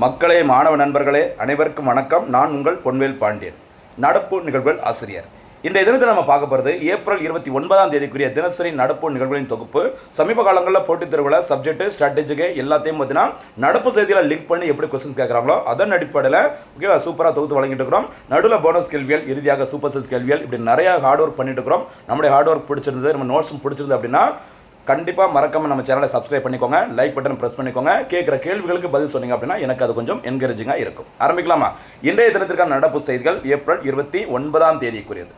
மக்களே, மாணவ நண்பர்களே, அனைவருக்கும் வணக்கம். நான் உங்கள் பொன்வேல் பாண்டியன், நடப்பு நிகழ்வுகள் ஆசிரியர். இன்றைய தினத்தில் நம்ம பார்க்க போகிறது ஏப்ரல் 29ஆம் தேதிக்குரிய தினசரி நடப்பு நிகழ்வுகளின் தொகுப்பு. சமீப காலங்களில் போட்டித் தேர்வுல சப்ஜெக்ட் ஸ்ட்ராட்டஜிக்கு எல்லாத்தையும் பார்த்தீங்கன்னா நடப்பு செய்தியில் லிங்க் பண்ணி எப்படி கொஸ்டின்ஸ் கேட்குறாங்களோ அதன் அடிப்படையில் ஓகேவா சூப்பராக தொகுத்து வழங்கிட்டு இருக்கிறோம். நடுவில் போனஸ் கேள்விகள், இறுதியாக சூப்பர் செஸ் கேள்விகள், இப்படி நிறைய ஹார்ட் ஒர்க் பண்ணிட்டு இருக்கிறோம். நம்மளுடைய ஹார்ட் ஒர்க் பிடிச்சிருந்தது, நம்ம நோட்ஸும் பிடிச்சிருந்தது அப்படின்னா கண்டிப்பாக மறக்காமல் நம்ம சேனலை சப்ஸ்கிரைப் பண்ணிக்கோங்க, லைக் பட்டன் ப்ரெஸ் பண்ணிக்கோங்க. கேட்குற கேள்விகளுக்கு பதில் சொன்னீங்க அப்படின்னா எனக்கு அது கொஞ்சம் என்கரேஜிங்காக இருக்கும். ஆரம்பிக்கலாமா? இன்றைய தினத்திற்கான நடப்பு செய்திகள் ஏப்ரல் 29ஆம் தேதிக்குரியது.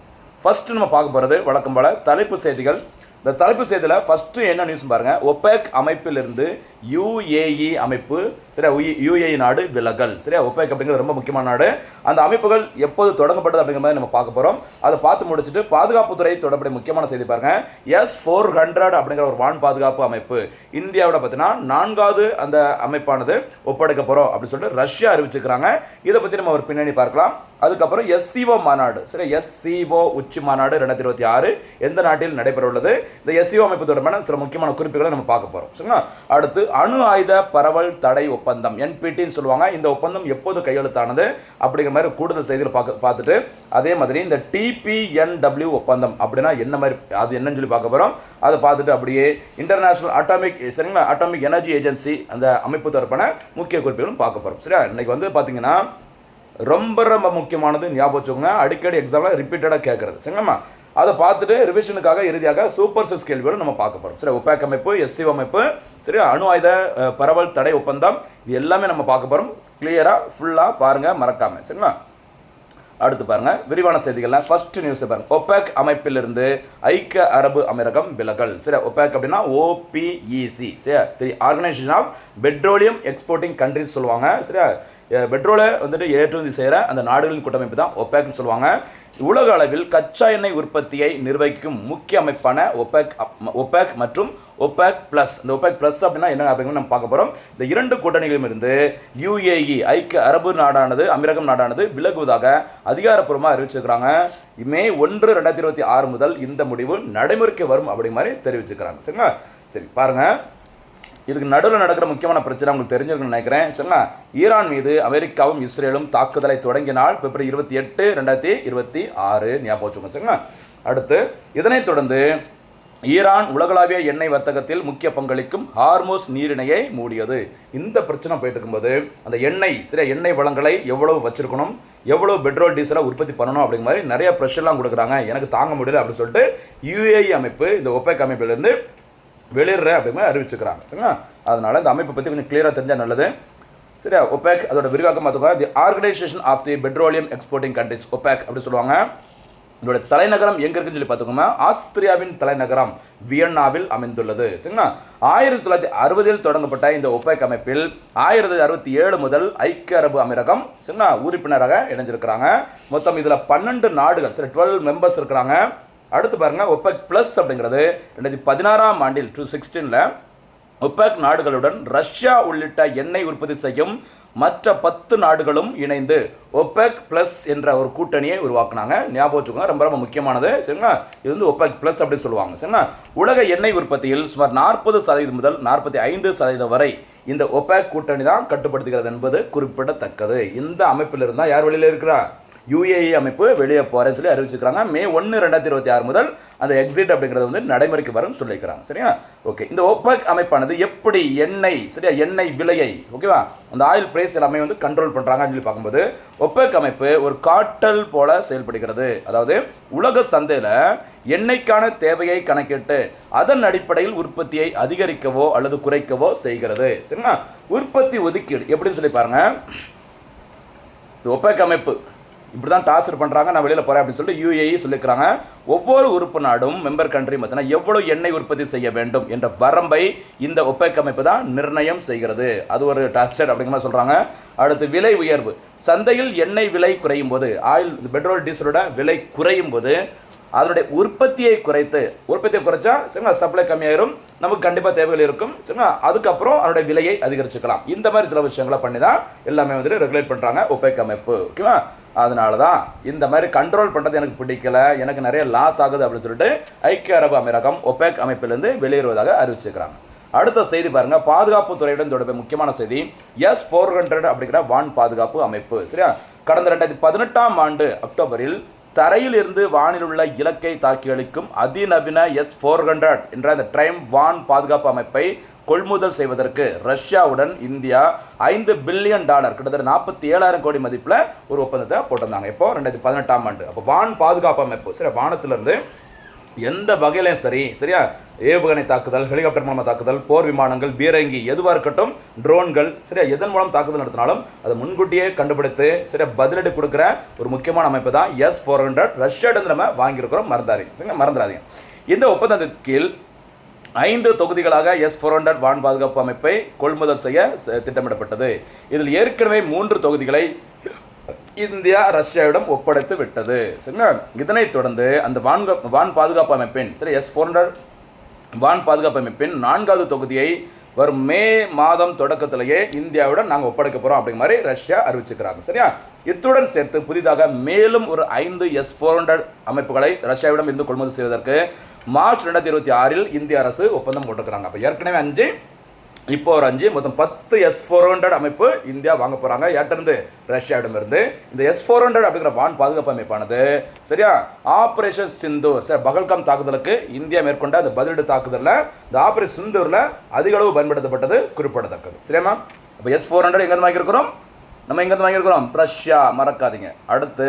ஃபர்ஸ்ட் நம்ம பார்க்க போகிறது வழக்கம் போல தலைப்பு செய்திகள். இந்த தலைப்பு செய்தியில் ஃபஸ்ட்டு என்ன நியூஸ் பாருங்கள். ஒபேக் அமைப்பிலிருந்து UAE அமைப்பு, சரியா, UAE நாடு விலகல். சரியா, ஒபேக் அப்படிங்கிறது ரொம்ப முக்கியமான நாடு. அந்த அமைப்புகள் எப்போது தொடங்கப்பட்டது அப்படிங்கிற மாதிரி நம்ம பார்க்க போகிறோம். அதை பார்த்து முடிச்சுட்டு பாதுகாப்புத்துறை தொடர்புடைய முக்கியமான செய்தி பாருங்கள். S-400 அப்படிங்கிற ஒரு வான் பாதுகாப்பு அமைப்பு இந்தியாவோட பார்த்தீங்கன்னா 4வது அந்த அமைப்பானது ஒப்படைக்க போகிறோம் அப்படின்னு சொல்லிட்டு ரஷ்யா அறிவிச்சிருக்கிறாங்க. இதை பற்றி நம்ம ஒரு பின்னணி பார்க்கலாம். அதுக்கப்புறம் SCO மாநாடு, சரி, SCO உச்சி மாநாடு 2026 எந்த நாட்டில் நடைபெற உள்ளது. இந்த SCO அமைப்பு தொடர்பான சில முக்கியமான குறிப்புகளை நம்ம பார்க்க போகிறோம். சரிங்களா? அடுத்து அணு ஆயுத பரவல் தடை ஒப்பந்தம், NPTன்னு சொல்லுவாங்க. இந்த ஒப்பந்தம் எப்போது கையெழுத்தானது அப்படிங்கிற மாதிரி கூடுதல் செய்திகள் பார்த்துட்டு அதே மாதிரி இந்த TPNW ஒப்பந்தம் அப்படின்னா என்ன மாதிரி, அது என்னன்னு சொல்லி பார்க்க போகிறோம். அதை பார்த்துட்டு அப்படியே இன்டர்நேஷனல் அட்டாமிக், சரிங்களா, அட்டாமிக் எனர்ஜி ஏஜென்சி அந்த அமைப்பு தொடர்பான முக்கிய குறிப்புகளும் பார்க்க போகிறோம். சரியா, இன்னைக்கு வந்து பார்த்தீங்கன்னா ரொம்ப ரொம்ப முக்கியமானது, ஞாபகம் வச்சுக்கோங்க. அடிக்கடி எக்ஸாமில் ரிப்பீட்டடாக கேட்குறது. சரிங்களா? அதை பார்த்துட்டு ரிவிஷனுக்காக இறுதியாக சூப்பர் செஸ் கேள்விகளும் நம்ம பார்க்க போகிறோம். சரி, ஒபேக் அமைப்பு, SCO அமைப்பு, சரி, அணு ஆயுத பரவல் தடை ஒப்பந்தம், இது எல்லாமே நம்ம பார்க்க போகிறோம். கிளியராக ஃபுல்லாக பாருங்கள், மறக்காமல். சரிங்களா? அடுத்து பாருங்க விரிவான செய்திகள்லாம். ஃபர்ஸ்ட் நியூஸ் பாருங்க. ஒபேக் அமைப்பிலிருந்து ஐக்கிய அரபு அமீரகம் விலகல். சரி, ஒபேக் அப்படின்னா OPEC, சரி, organisation of petroleum exporting countries சொல்லுவாங்க. சரியா, பெட்ரோலை வந்துட்டு ஏற்றுமதி செய்கிற அந்த நாடுகளின் கூட்டமைப்பு தான் ஒபேக்னு சொல்லுவாங்க. உலக அளவில் கச்சா எண்ணெய் உற்பத்தியை நிர்வகிக்கும் முக்கிய அமைப்பான ஒபேக் மற்றும் ஒபேக் பிளஸ். இந்த ஒபேக் பிளஸ் அப்படின்னா என்ன அப்படிங்கிறது நம்ம பார்க்க போகிறோம். இந்த இரண்டு கூட்டணிகளும் இருந்து UAE ஐக்கிய அரபு நாடானது, அமீரகம் நாடானது விலகுவதாக அதிகாரப்பூர்வமாக அறிவிச்சிருக்கிறாங்க. மே 1, 2026 முதல் இந்த முடிவு நடைமுறைக்கு வரும் அப்படிங்கிற மாதிரி தெரிவிச்சிருக்கிறாங்க. சரிங்களா? சரி பாருங்க, இதுக்கு நடுவில் நடக்கிற முக்கியமான பிரச்சனை உங்களுக்கு தெரிஞ்சிருக்குன்னு நினைக்கிறேன். சரிங்களா? ஈரான் மீது அமெரிக்காவும் இஸ்ரேலும் தாக்குதலை தொடங்கினால் பிப்ரவரி 28, 2026 ஞாபகம் வச்சுக்கோங்க. சரிங்களா? அடுத்து இதனைத் தொடர்ந்து ஈரான் உலகளாவிய எண்ணெய் வர்த்தகத்தில் முக்கிய பங்களிக்கும் ஹார்மோஸ் நீரிணையை மூடியது. இந்த பிரச்சனை போயிட்டு இருக்கும்போது அந்த எண்ணெய், சரியா, எண்ணெய் வளங்களை எவ்வளவு வச்சிருக்கணும், எவ்வளவு பெட்ரோல் டீசலை உற்பத்தி பண்ணணும் அப்படிங்கிற மாதிரி நிறைய ப்ரெஷர்லாம் கொடுக்குறாங்க. எனக்கு தாங்க முடியல அப்படின்னு சொல்லிட்டு UAE அமைப்பு இந்த ஒபேக் அமைப்பிலிருந்து வெளியிடுற அப்படிங்கிற அறிவிச்சுக்கிறாங்க. சரிங்களா? அதனால இந்த அமைப்பை பற்றி கொஞ்சம் கிளியராக தெரிஞ்சால் நல்லது. சரியா? ஒபேக் அதோட விரிவாக்கம் பார்த்துக்கோங்க. The organisation of the petroleum exporting countries, OPEC அப்படி சொல்லுவாங்க. இதோட தலைநகரம் எங்க இருக்குன்னு சொல்லி பார்த்துக்கோங்க. ஆஸ்திரியாவின் தலைநகரம் வியன்னாவில் அமைந்துள்ளது. சரிங்களா? 1960 தொடங்கப்பட்ட இந்த ஒபேக் அமைப்பில் 1967 முதல் ஐக்கிய அரபு அமீரகம், சரிங்களா, உறுப்பினராக இணைஞ்சிருக்கிறாங்க. மொத்தம் இதில் 12 நாடுகள், சரி, 12 மெம்பர்ஸ் இருக்கிறாங்க. அடுத்து பாருங்க, ஒபேக் பிளஸ் அப்படிங்கிறது 2016ஆம் ஆண்டில் 2016ல் ஒபேக் நாடுகளுடன் ரஷ்யா உள்ளிட்ட எண்ணெய் உற்பத்தி செய்யும் மற்ற 10 நாடுகளும் இணைந்து ஒபேக் பிளஸ் என்ற ஒரு கூட்டணியை உருவாக்குனாங்க. ஞாபகம் வச்சுக்கோங்க, ரொம்ப ரொம்ப முக்கியமானது. சரிங்களா? இது வந்து ஒபேக் பிளஸ் அப்படி சொல்லுவாங்க. சரிங்களா? உலக எண்ணெய் உற்பத்தியில் சுமார் 40% முதல் 45% வரை இந்த ஒபேக் கூட்டணி தான் கட்டுப்படுத்துகிறது என்பது குறிப்பிடத்தக்கது. இந்த அமைப்பில் இருந்தால் யார் வெளியில் இருக்கிறா? UAE அமைப்பு வெளியே போகிறேன்னு சொல்லி அறிவிச்சிருக்காங்க. மே 1, 2026 முதல் அந்த எக்ஸிட் அப்படிங்கிறது வந்து நடைமுறைக்கு வரும்னு சொல்லியிருக்கிறாங்க. சரியா? ஓகே, இந்த ஒபேக் அமைப்பானது எப்படி எண்ணெய், சரியா, எண்ணெய் விலையை, ஓகேவா, அந்த ஆயில் பிரைஸ் எல்லாமே வந்து கண்ட்ரோல் பண்ணுறாங்கன்னு சொல்லி பார்க்கும்போது ஒபேக் அமைப்பு ஒரு கார்ட்டல் போல செயல்படுகிறது. அதாவது உலக சந்தையில் எண்ணெய்க்கான தேவையை கணக்கிட்டு அதன் அடிப்படையில் உற்பத்தியை அதிகரிக்கவோ அல்லது குறைக்கவோ செய்கிறது. சரிங்களா? உற்பத்தி ஒதுக்கீடு எப்படின்னு சொல்லி பாருங்க. ஒபேக் அமைப்பு இப்படி தான் டார்ச்சர் பண்ணுறாங்க, நான் வெளியில் போகிறேன் அப்படின்னு சொல்லிட்டு UAE சொல்லியிருக்கிறாங்க. ஒவ்வொரு உறுப்பு நாடும், மெம்பர் கண்ட்ரி பார்த்தீங்கன்னா எவ்வளோ எண்ணெய் உற்பத்தி செய்ய வேண்டும் என்ற வரம்பை இந்த ஒபேக் அமைப்பு தான் நிர்ணயம் செய்கிறது. அது ஒரு டார்ச்சர் அப்படிங்கிற மாதிரி சொல்கிறாங்க. அடுத்து விலை உயர்வு. சந்தையில் எண்ணெய் விலை குறையும் போது, ஆயில் பெட்ரோல் டீசலோட விலை குறையும் போது அதனுடைய உற்பத்தியை குறைச்சா, சரிங்களா, சப்ளை கம்மியாயிரும், நமக்கு கண்டிப்பாக தேவைகள் இருக்கும். சரிங்களா? அதுக்கப்புறம் அதனுடைய விலையை அதிகரிச்சுக்கலாம். இந்த மாதிரி சில விஷயங்களை பண்ணி தான் எல்லாமே வந்துட்டு ரெகுலேட் பண்ணுறாங்க ஒபேக் அமைப்பு. ஓகேவா? அதனால தான் இந்த மாதிரி கண்ட்ரோல் பண்ணுறது எனக்கு பிடிக்கல, எனக்கு நிறைய லாஸ் ஆகுது அப்படின்னு சொல்லிட்டு ஐக்கிய அரபு அமீரகம் ஒபேக் அமைப்பிலிருந்து வெளியேறுவதாக அறிவிச்சிருக்கிறாங்க. அடுத்த செய்தி பாருங்க, பாதுகாப்பு துறையுடன் தொடர்பு முக்கியமான செய்தி. S-400 அப்படிங்கிற வான் பாதுகாப்பு அமைப்பு சரியா, கடந்த 2018ஆம் ஆண்டு அக்டோபரில் தரையில் இருந்து வானில் உள்ள இலக்கை தாக்கி அளிக்கும் அதிநவீன S-400 என்ற அந்த ட்ரைம் வான் பாதுகாப்பு அமைப்பை கொள்முதல் செய்வதற்கு ரஷ்யாவுடன் இந்தியா $5 பில்லியன் கிட்டத்தட்ட 47,000 கோடி மதிப்பில் ஒரு ஒப்பந்தத்தை போட்டிருந்தாங்க. இப்போ 2018ஆம் ஆண்டு. அப்போ வான் பாதுகாப்பு அமைப்பு சரி, வானத்திலிருந்து எந்த வகையிலையும் சரி சரியா, ஏவுகணை தாக்குதல், ஹெலிகாப்டர் மூலமாக தாக்குதல், போர் விமானங்கள், பீரங்கி எதுவாக இருக்கட்டும், ட்ரோன்கள் சரியா, எதன் மூலம் தாக்குதல் நடத்தினாலும் அதை முன்கூட்டியே கண்டுபிடித்து சரியா பதிலடி கொடுக்குற ஒரு முக்கியமான அமைப்பு தான் S-400. ரஷ்யாவிடம் நம்ம வாங்கியிருக்கிறோம், மறந்துடாதீங்க. இந்த ஒப்பந்தத்தின் கீழ் 5 தொகுதிகளாக S-400 வான் பாதுகாப்பு அமைப்பை கொள்முதல் செய்ய திட்டமிடப்பட்டது. இதில் ஏற்கனவே 3 தொகுதிகளை இந்தியா ரஷ்யாவிடம் ஒப்படைத்து விட்டது. சரிங்களா, இதனைத் தொடர்ந்து அந்த வான் பாதுகாப்பு அமைப்பின் சரி S-400 வான் பாதுகாப்பு அமைப்பின் 4வது தொகுதியை வரும் மே மாதம் தொடக்கத்திலேயே இந்தியாவுடன் நாங்கள் ஒப்படைக்க போகிறோம் அப்படிங்கிற மாதிரி ரஷ்யா அறிவிச்சுக்கிறாங்க. சரியா, இத்துடன் சேர்த்து புதிதாக மேலும் ஒரு 5 S-400 அமைப்புகளை ரஷ்யாவிடம் இருந்து கொள்முதல் செய்வதற்கு மார்ச் 2026இல் இந்திய அரசு ஒப்பந்தம் போட்டுக்கிறாங்க. அப்போ ஏற்கனவே 5, இப்போ ஒரு 5, மொத்தம் 10 S-400 அமைப்பு இந்தியா வாங்க போகிறாங்க யார்ட்டிருந்து, ரஷ்யாவிடமிருந்து. இந்த S-400 அப்படிங்கிற வான் பாதுகாப்பு அமைப்பானது சரியா, ஆபரேஷன் சிந்தூர் சரி பகல்காம் தாக்குதலுக்கு இந்தியா மேற்கொண்ட அந்த பதிலீடு தாக்குதலில் இந்த ஆபரேஷன் சிந்தூரில் அதிக அளவு பயன்படுத்தப்பட்டது குறிப்பிடத்தக்கது. சரியாமா, அப்போ S-400 எங்கேருந்து வாங்கியிருக்கிறோம், நம்ம எங்கேருந்து வாங்கியிருக்கிறோம், ரஷ்யா, மறக்காதீங்க. அடுத்து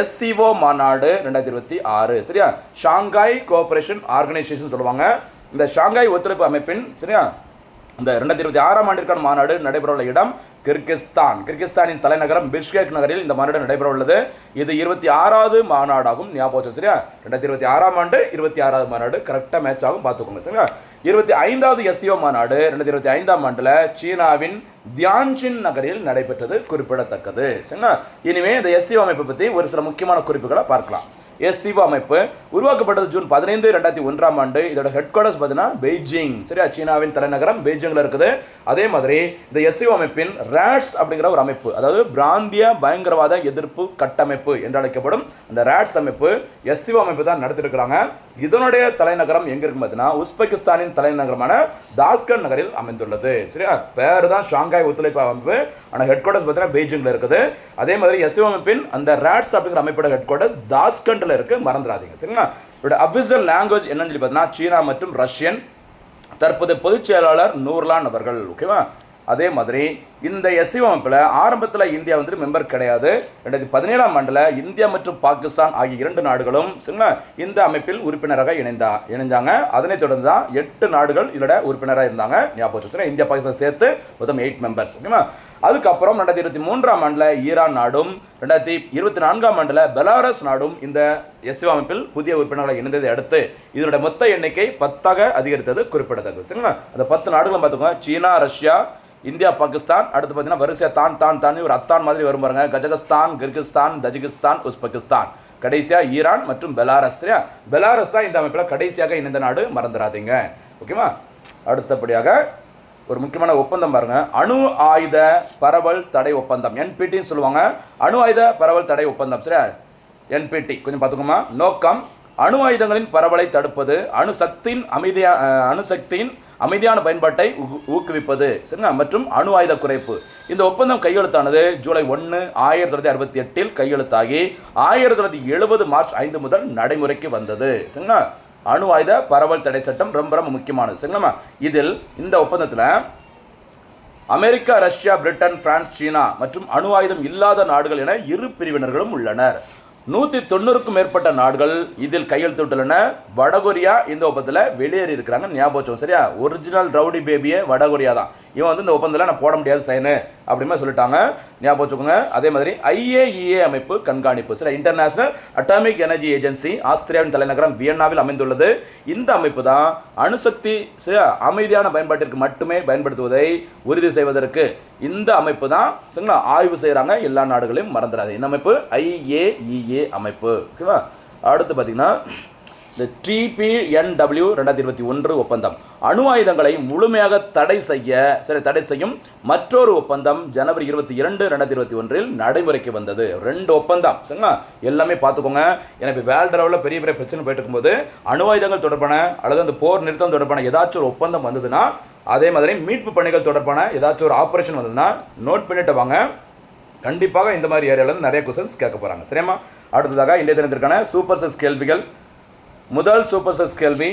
SCO மாநாடு 2026 சரியா, ஷாங்காய் கோஆபரேஷன் ஆர்கனைசேஷன் சொல்லுவாங்க. இந்த ஷாங்காய் ஒத்துழைப்பு அமைப்பின் சரியா இந்த 2026ஆம் ஆண்டிற்கான மாநாடு நடைபெறவுள்ள இடம் கிர்கிஸ்தானின் தலைநகரம் பிஷ்கேக் நகரில் இந்த மாநாடு நடைபெற உள்ளது. இது 26வது மாநாடாகும், ஞாபகம் சரியா, 2026ஆம் ஆண்டு 26வது மாநாடு கரெக்டாக மேட்ச் ஆகும், பார்த்துக்கோங்க சரியா. 25வது SCO மாநாடு 2025ஆம் ஆண்டில் சீனாவின் தியான்ஜின் நகரில் நடைபெற்றது குறிப்பிடத்தக்கது. சரிங்களா, இனிமே இந்த SCO அமைப்பை பற்றி ஒரு சில முக்கியமான குறிப்புகளை பார்க்கலாம். SCO அமைப்பு உருவாக்கப்பட்டது ஜூன் 15, 2001ஆம் ஆண்டு. இதோட ஹெட் குவார்டர்ஸ் பார்த்தீங்கன்னா பெய்ஜிங் சரியா, சீனாவின் தலைநகரம் பெய்ஜிங்கில் இருக்குது. அதே மாதிரி இந்த SCO அமைப்பின் ராட்ஸ் அப்படிங்கிற ஒரு அமைப்பு, அதாவது பிராந்திய பயங்கரவாத எதிர்ப்பு கட்டமைப்பு என்று அழைக்கப்படும் அந்த ராட்ஸ் அமைப்பு SCO அமைப்பு தான் நடத்திருக்கிறாங்க. இதனுடைய தலைநகரம் எங்க இருக்கு பார்த்தீங்கன்னா உஸ்பெகிஸ்தானின் தலைநகரமான தாஸ்கன் நகரில் அமைந்துள்ளது. சரியா, பேர் தான் ஷாங்காய் ஒத்துழைப்பு அமைப்பு, ஆனால் ஹெட் குவார்டர்ஸ் பார்த்தீங்கன்னா பெய்ஜிங்கில் இருக்குது. அதே மாதிரி SCO அமைப்பின் அந்த ராட்ஸ் அப்படிங்கிற அமைப்போட ஹெட் குவார்டர்ஸ் தாஸ்கண்டில் இருக்கு, மறந்துடாதீங்க. சரிங்களா, இதோட அபிஷியல் லாங்குவேஜ் என்னன்னு சொல்லி பார்த்தீங்கன்னா சீனா மற்றும் ரஷ்யன். தற்போது பொதுச் செயலாளர் நூர்லான் அவர்கள். ஓகேவா, அதே மாதிரி இந்த SCO அமைப்பில் ஆரம்பத்தில் இந்தியா வந்துட்டு மெம்பர் கிடையாது. 2017ஆம் ஆண்டில் இந்தியா மற்றும் பாகிஸ்தான் ஆகிய 2 நாடுகளும் இந்த அமைப்பில் உறுப்பினராக இணைஞ்சாங்க. அதனைத் தொடர்ந்து தான் 8 நாடுகள் இதோட உறுப்பினராக இருந்தாங்க, ஞாபகம். இந்தியா பாகிஸ்தான் சேர்த்து மொத்தம் 8 மெம்பர்ஸ். ஓகேவா, அதுக்கப்புறம் 2023ஆம் ஆண்டில் ஈரான் நாடும் 2024ஆம் ஆண்டில் பெலாரஸ் நாடும் இந்த SCO அமைப்பில் புதிய உறுப்பினர்களை இணைந்ததை அடுத்து இதனுடைய மொத்த எண்ணிக்கை 10ஆக அதிகரித்தது குறிப்பிடத்தக்கது. சரிங்களா, அந்த 10 நாடுகளும் பார்த்துக்கோங்க, சீனா, ரஷ்யா, இந்தியா, பாகிஸ்தான். அடுத்து பார்த்தீங்கன்னா வரிசையாக தான் ஒரு அத்தான் மாதிரி வரும் பாருங்க, கஜகஸ்தான், கிர்கிஸ்தான், தஜிகிஸ்தான், உஸ்பெகிஸ்தான், கடைசியாக ஈரான் மற்றும் பெலாரஸ். சரியா, பெலாரஸ் தான் இந்த அமைப்பில் கடைசியாக இணைந்த நாடு, மறந்துடாதீங்க. ஓகேவா, அடுத்தபடியாக ஒரு முக்கியமான ஒப்பந்தம் பாருங்க, அணு ஆயுத பரவல் தடை ஒப்பந்தம், NPTன்னு சொல்லுவாங்க. அணு ஆயுத பரவல் தடை ஒப்பந்தம் சரியா, NPT கொஞ்சம் பார்த்துக்கோமா. நோக்கம் அணு ஆயுதங்களின் பரவலை தடுப்பது, அணுசக்தியின் அமைதியான பயன்பாட்டை ஊக்குவிப்பது சரிங்களா, மற்றும் அணு ஆயுத குறைப்பு. இந்த ஒப்பந்தம் கையெழுத்தானது ஜூலை 1, 1968இல் கையெழுத்தாகி 1970 மார்ச் 5 முதல் நடைமுறைக்கு வந்தது. சரிங்களா, அணு ஆயுத பரவல் தடை சட்டம் ரொம்ப ரொம்ப முக்கியமானது. சரிங்களா, இதில் இந்த ஒப்பந்தத்தில் அமெரிக்கா, ரஷ்யா, பிரிட்டன், பிரான்ஸ், சீனா மற்றும் அணு ஆயுதம் இல்லாத நாடுகள் என 2 பிரிவினர்களும் உள்ளனர். 190க்கும் மேற்பட்ட நாடுகள் இதில் கையெழுத்திட்டுள்ளன. வடகொரியா இந்த ஒப்பந்தத்தில் வெளியேறி இருக்கிறாங்க, ஞாபகம் சரியா. ஒரிஜினல் ரவுடி பேபியே வடகொரியா தான். இவன் வந்து இந்த ஒப்பந்தத்தில் நான் போட முடியாது சைனு அப்படிமா சொல்லிட்டாங்க, ஞாபகம் வச்சுக்கோங்க. அதே மாதிரி IAEA அமைப்பு கண்காணிப்பு சரி, இன்டர்நேஷனல் அட்டாமிக் எனர்ஜி ஏஜென்சி ஆஸ்திரியாவின் தலைநகரம் வியன்னாவில் அமைந்துள்ளது. இந்த அமைப்பு தான் அணுசக்தி அமைதியான பயன்பாட்டிற்கு மட்டுமே பயன்படுத்துவதை உறுதி செய்வதற்கு இந்த அமைப்பு தான் சரிங்களா ஆய்வு செய்கிறாங்க எல்லா நாடுகளையும், மறந்துடாது. இந்த அமைப்பு IAEA அமைப்பு. ஓகேவா, அடுத்து பார்த்தீங்கன்னா இந்த TPNW 2021 ஒப்பந்தம் அணு ஆயுதங்களை முழுமையாக தடை செய்யும் மற்றொரு ஒப்பந்தம் ஜனவரி 22, 2021 நடைமுறைக்கு வந்தது. 2 ஒப்பந்தம் சரிங்களா, எல்லாமே பார்த்துக்கோங்க. ஏன்னா இப்போ வேர்ல்டு லெவலில் பெரிய பெரிய பிரச்சனை போயிட்டு இருக்கும்போது அணு ஆயுதங்கள் தொடர்பான அல்லது அந்த போர் நிறுத்தம் தொடர்பான ஏதாச்சும் ஒரு ஒப்பந்தம் வந்ததுன்னா, அதே மாதிரி மீட்பு பணிகள் தொடர்பான ஏதாச்சும் ஒரு ஆப்ரேஷன் வந்ததுன்னா நோட் பண்ணிட்டு வாங்க. கண்டிப்பாக இந்த மாதிரி ஏரியாவில் நிறைய கொஸ்டின்ஸ் கேட்க போகிறாங்க. சரியாம்மா? அடுத்ததாக இன்றைய தினத்திற்கான சூப்பர் செஸ் கேள்விகள். முதல் சூப்பர் செஸ் கேள்வி,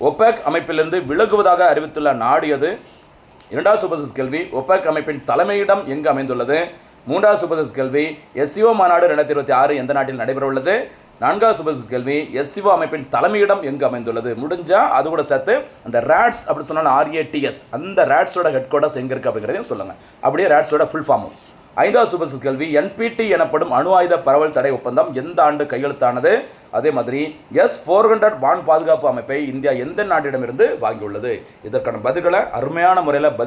ஒபெக் அமைப்பிலிருந்து விலகுவதாக அறிவித்துள்ள நாடு எது? இரண்டாவது சூப்பர் செஸ் கேள்வி, ஒபெக் அமைப்பின் தலைமையிடம் எங்கு அமைந்துள்ளது? மூன்றாவது சூப்பர் செஸ் கேள்வி, SCO மாநாடு 2026 எந்த நாட்டில் நடைபெற உள்ளது? நான்காவது சூப்பர் செஸ் கேள்வி, SCO அமைப்பின் தலைமையிடம் எங்கு அமைந்துள்ளது? முடிஞ்சால் அது கூட சேர்த்து அந்த ராட்ஸ் அப்படி சொன்னாலும் RATS அந்த ராட்ஸோட ஹெட் குவார்ட்டர்ஸ் எங்கே இருக்குது அப்படிங்கிறதையும் சொல்லுங்கள். அப்படியே ராட்ஸோட ஃபுல் ஃபார்மும். ஐந்தாவது சூப்பர் செஸ் கேள்வி, NPT எனப்படும் அணு ஆயுத பரவல் தடை ஒப்பந்தம் எந்த ஆண்டு கையெழுத்தானது? அதே மாதிரி S-400 வான் பாதுகாப்பு அமைப்பை இந்தியா எந்த நாட்டிடமிருந்து வாங்கியுள்ளது? இதற்கான பதில்களை அருமையான முறையில்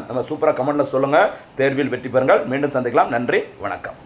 நம்ம சூப்பராக கமெண்ட்ல சொல்லுங்கள். தேர்வில் வெற்றி பெறுங்கள். மீண்டும் சந்திக்கலாம். நன்றி, வணக்கம்.